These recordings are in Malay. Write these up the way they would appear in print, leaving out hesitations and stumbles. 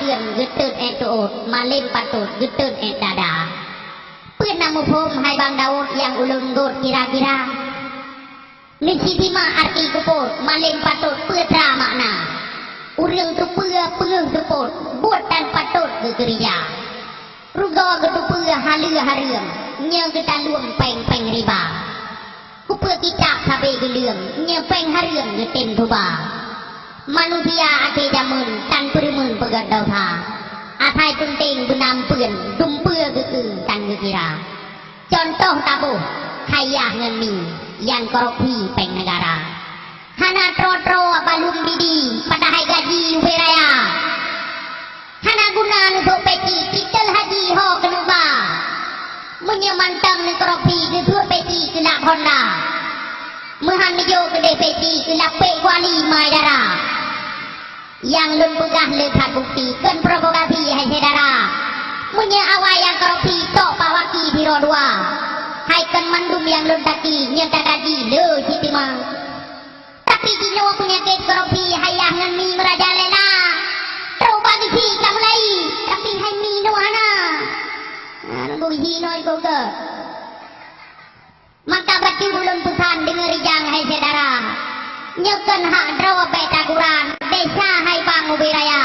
ตือนกึดเติร์ดแอนโตดมาเล่นปัตโตดกึดเติร์ดแอนดาดาเพื่อนนำมุพมให้บางดาวyang ulun god kira-kira Nisitima arti kupot maling patut putra makna urang tu peung tu pot buat dan patut gegeria ruga gedu peu halu hareum nya gedan luang peng riba kupeu kicap sabe geleum nya peng hareum ngeten tuba manusia ate jamun tan peremun pegat dauha athai penting benam peun dum peu gegeu tan gegera contoh tabuh kaya ngan mi yang korupsi peng negara hana tro balum bidi padahal gaji uberaya hana guna untuk peci kitel haji ho kenuba menyemantang ni korupsi ke thua peci ke nak honda mehan yo ke peci ke nak pe kuali mai dara yang lun pegah lekat bukti kan provokasi hai sedara punya awal yang korupsi tok pawaki biro dua hai kan mandum yang lundaki nyata gaji le sitima tapi dino punya kes korupsi hayah ngan mi merajalela terus bagi si kamu lagi tapi hai mi no hana nunggu hino iko ke maka batu ulun pusan dengar yang hai sedara nyekan hak draw beta Quran desa hai bang ubiraya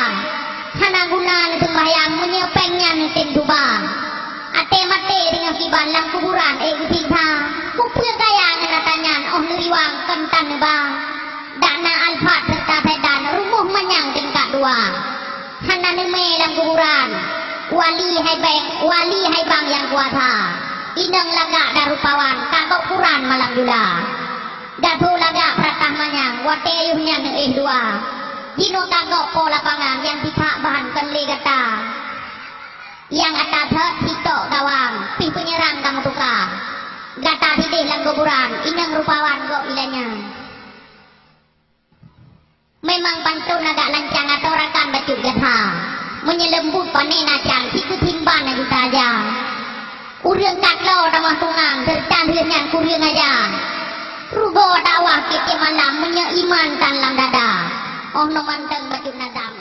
hana guna sembahyang menyepengnya tin tubang ate mate dengan kiban dalam kuburan kusita kupul kaya nanatanyan oh neriwang kentan bang dana alfat serta sedan rumuh menyang tingkat dua hana neme dalam kuburan wali hai bang yang kuasa inang laga darupawan kagok Quran malang jula datu laga pratah manyang wate yuhnya dua jino kagok po lapangan yang pihak bahan kenli kata yang atas hito dawang pi penyerang kamu tuka gata hidih lang kuburan inang rupawan kok ilanya memang pantun agak lancang atau rakan bacuk gata menyelembut panena jang siku timban yang kita aja urang kaklo damah tungang tercan yang kurang aja rugo dakwah kita malam menyeiman tan lam dada oh no manteng bacuk nadam